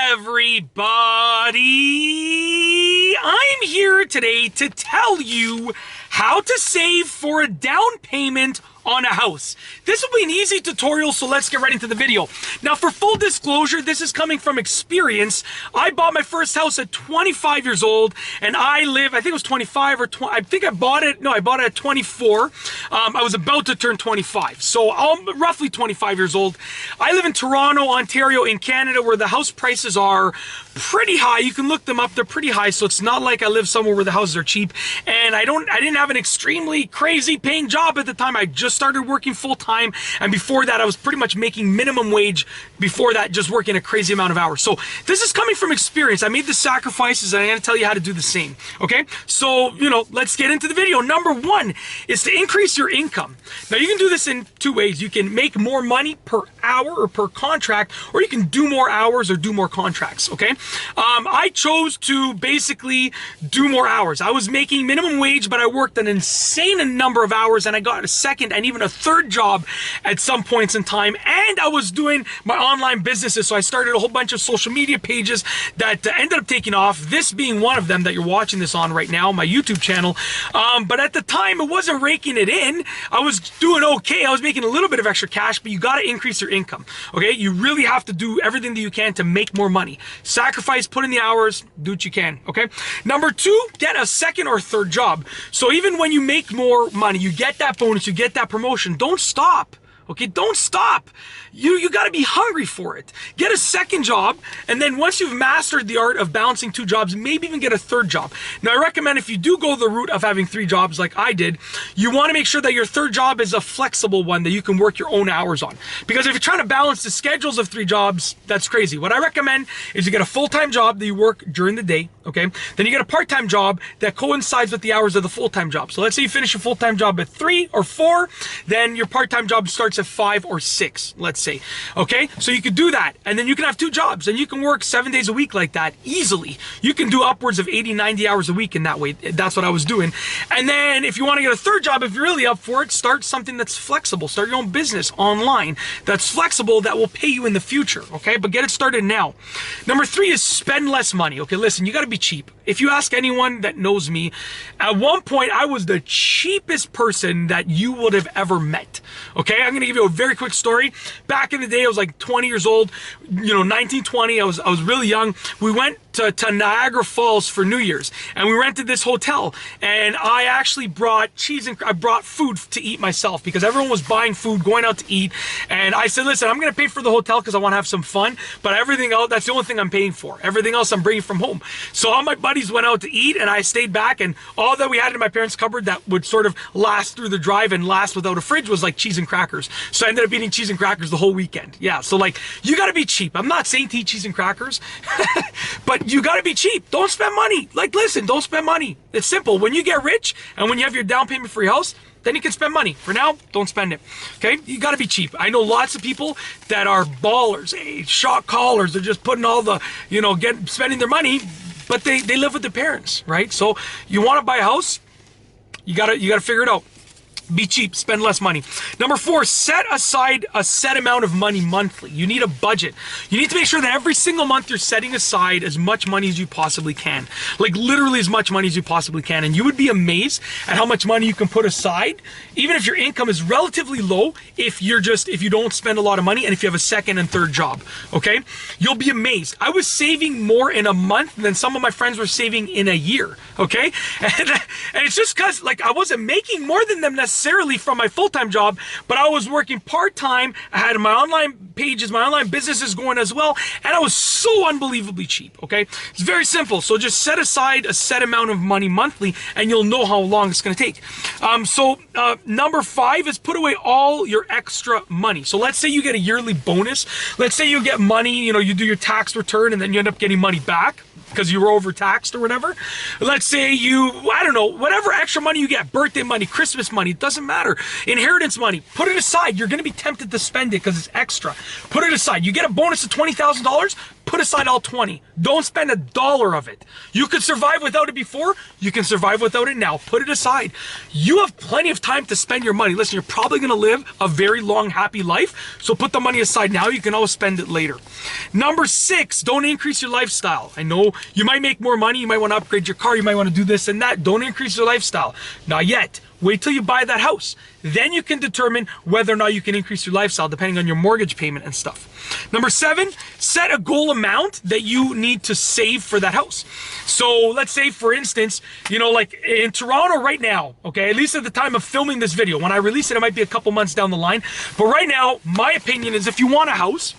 everybody! I'm here today to tell you how to save for a down payment on a house. This will be an easy tutorial, so let's get right into the video. Now, for full disclosure, this is coming from experience. I bought my first house at 25 years old, and I think it was 25 or 20, I think I bought it at 24. I was about to turn 25, so I'm roughly 25 years old. I live in Toronto, Ontario, in Canada, where the house prices are pretty high. You can look them up, they're pretty high, so it's not like I live somewhere where the houses are cheap. And I didn't have an extremely crazy paying job at the time. I just started working full-time, and before that I was pretty much making minimum wage. Before that, just working a crazy amount of hours. So this is coming from experience. I made the sacrifices, and I'm going to tell you how to do the same. Okay, so let's get into the video. Number one is to increase your income. Now, you can do this in two ways. You can make more money per hour or per contract, or you can do more hours or do more contracts. Okay, I chose to basically do more hours. I was making minimum wage, but I worked an insane number of hours, and I got a second and even a third job at some points in time. And I was doing my online businesses, so I started a whole bunch of social media pages that ended up taking off, this being one of them that you're watching this on right now, my YouTube channel. But at the time, it wasn't raking it in. I was doing okay. I was making a little bit of extra cash, but you got to increase your income. Okay, you really have to do everything that you can to make more money. Sacrifice, put in the hours, do what you can. Okay, number two, get a second or third job. So even when you make more money, you get that bonus, you get that promotion, don't stop. Okay, don't stop. You got to be hungry for it. Get a second job, and then once you've mastered the art of balancing two jobs, maybe even get a third job. Now, I recommend if you do go the route of having three jobs like I did, you want to make sure that your third job is a flexible one that you can work your own hours on. Because if you're trying to balance the schedules of three jobs, that's crazy. What I recommend is you get a full-time job that you work during the day, okay? Then you get a part-time job that coincides with the hours of the full-time job. So let's say you finish your full-time job at 3 or 4, then your part-time job starts at 5 or 6, let's say. Okay, so you could do that, and then you can have two jobs, and you can work 7 days a week like that easily. You can do upwards of 80, 90 hours a week in that way. That's what I was doing. And then if you want to get a third job, if you're really up for it, start something that's flexible. Start your own business online that's flexible, that will pay you in the future. Okay, but get it started now. Number three is spend less money. Okay, listen, you got to be cheap. If you ask anyone that knows me, at one point I was the cheapest person that you would have ever met. Okay, I'm going to give you a very quick story. Back in the day, I was like 20 years old, 19, 20. I was really young. We went to Niagara Falls for New Year's, and we rented this hotel, and I actually brought I brought food to eat myself, because everyone was buying food, going out to eat, and I said, listen, I'm going to pay for the hotel because I want to have some fun, but everything else, that's the only thing I'm paying for. Everything else I'm bringing from home. So all my buddies went out to eat, and I stayed back, and all that we had in my parents' cupboard that would sort of last through the drive and last without a fridge was like cheese and crackers. So I ended up eating cheese and crackers the whole weekend. Yeah, so like, you got to be cheap. I'm not saying to eat cheese and crackers, but you got to be cheap. Don't spend money. Like, listen, don't spend money. It's simple. When you get rich and when you have your down payment for your house, then you can spend money. For now, don't spend it. Okay? You got to be cheap. I know lots of people that are ballers, shot callers. They're just putting all the, spending their money, but they live with their parents, right? So you want to buy a house, you got to figure it out. Be cheap, spend less money. Number four, set aside a set amount of money monthly. You need a budget. You need to make sure that every single month you're setting aside as much money as you possibly can. Like literally as much money as you possibly can. And you would be amazed at how much money you can put aside, even if your income is relatively low, if you don't spend a lot of money and if you have a second and third job, okay? You'll be amazed. I was saving more in a month than some of my friends were saving in a year, okay? And it's just because like I wasn't making more than them necessarily from my full-time job, but I was working part-time. I had my online pages, my online businesses going as well, and I was so unbelievably cheap, okay? It's very simple. So just set aside a set amount of money monthly, and you'll know how long it's going to take. Number five is put away all your extra money. So let's say you get a yearly bonus. Let's say you get money, you do your tax return, and then you end up getting money back because you were overtaxed or whatever. Let's say whatever extra money you get, birthday money, Christmas money, it doesn't matter. Inheritance money, put it aside. You're going to be tempted to spend it because it's extra. Put it aside. You get a bonus of $20,000, put aside all 20. Don't spend $1 of it. You could survive without it before, you can survive without it now. Put it aside. You have plenty of time to spend your money. Listen, you're probably gonna live a very long, happy life, so put the money aside now. You can always spend it later. Number 6, don't increase your lifestyle. I know you might make more money, you might wanna upgrade your car, you might wanna do this and that. Don't increase your lifestyle. Not yet. Wait till you buy that house. Then you can determine whether or not you can increase your lifestyle depending on your mortgage payment and stuff. Number 7, set a goal amount that you need to save for that house. So let's say, for instance, you know, like in Toronto right now, okay, at least at the time of filming this video, when I release it, it might be a couple months down the line. But right now, my opinion is if you want a house,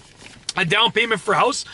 a down payment for a house,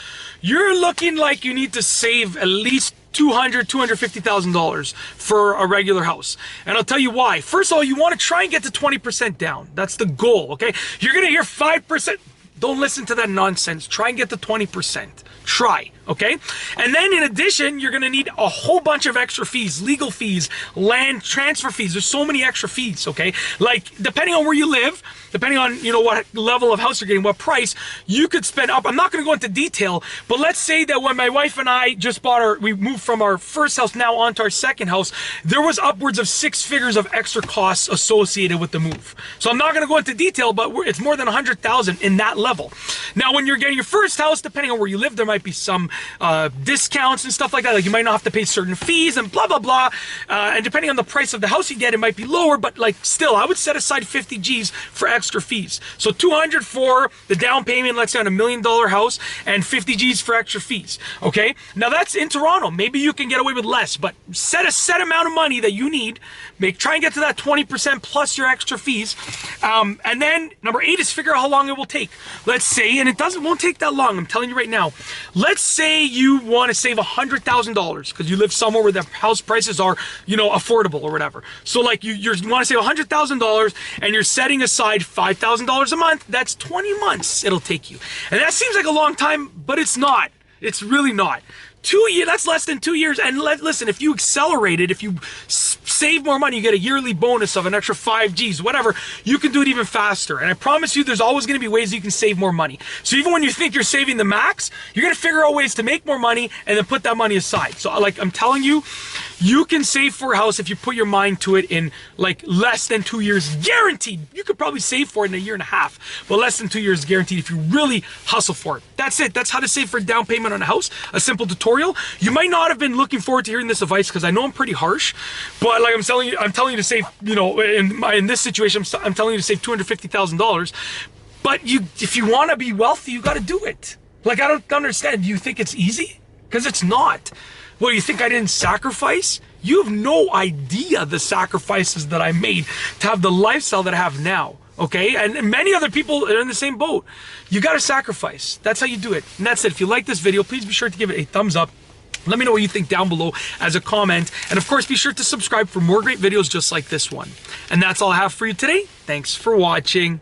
you're looking like you need to save at least $250,000 for a regular house. And I'll tell you why. First of all, you want to try and get to 20% down. That's the goal, okay? You're going to hear 5%. Don't listen to that nonsense. Try and get to 20%. Try, okay? And then in addition, you're gonna need a whole bunch of extra fees, legal fees, land transfer fees. There's so many extra fees, okay? Like, depending on where you live, depending on, you know, what level of house you're getting, what price, you could spend up. I'm not gonna go into detail, but let's say that when my wife and I just we moved from our first house now onto our second house, there was upwards of 6 figures of extra costs associated with the move. So I'm not gonna go into detail, but it's more than 100,000 in that level. Now, when you're getting your first house, depending on where you live, there might be some discounts and stuff like that. Like you might not have to pay certain fees and blah, blah, blah. And depending on the price of the house you get, it might be lower, but like still, I would set aside 50 G's for extra fees. So 200 for the down payment, let's say on $1 million house, and 50 G's for extra fees, okay? Now that's in Toronto. Maybe you can get away with less, but set a set amount of money that you need. Try and get to that 20% plus your extra fees. And then number 8 is figure out how long it will take. Let's say, and won't take that long, I'm telling you right now. Let's say you want to save $100,000 because you live somewhere where the house prices are, you know, affordable or whatever. So like you want to save $100,000 and you're setting aside $5,000 a month. That's 20 months it'll take you. And that seems like a long time, but it's not. It's really not. 2 years, that's less than 2 years. And listen, if you accelerate it, if you save more money, you get a yearly bonus of an extra 5 G's, whatever, you can do it even faster. And I promise you, there's always going to be ways you can save more money. So even when you think you're saving the max, you're going to figure out ways to make more money and then put that money aside. So like I'm telling you, you can save for a house if you put your mind to it in like less than 2 years, guaranteed. You could probably save for it in a year and a half, but less than 2 years guaranteed if you really hustle for it. That's it. That's how to save for a down payment on a house. A simple tutorial. You might not have been looking forward to hearing this advice because I know I'm pretty harsh, but like I'm telling you to save, you know, in this situation, I'm telling you to save $250,000. But if you want to be wealthy, you got to do it. Like, I don't understand. Do you think it's easy? Because it's not. Well, you think I didn't sacrifice? You have no idea the sacrifices that I made to have the lifestyle that I have now. Okay, and many other people are in the same boat. You got to sacrifice. That's how you do it. And that's it. If you like this video, please be sure to give it a thumbs up. Let me know what you think down below as a comment. And of course, be sure to subscribe for more great videos just like this one. And that's all I have for you today. Thanks for watching.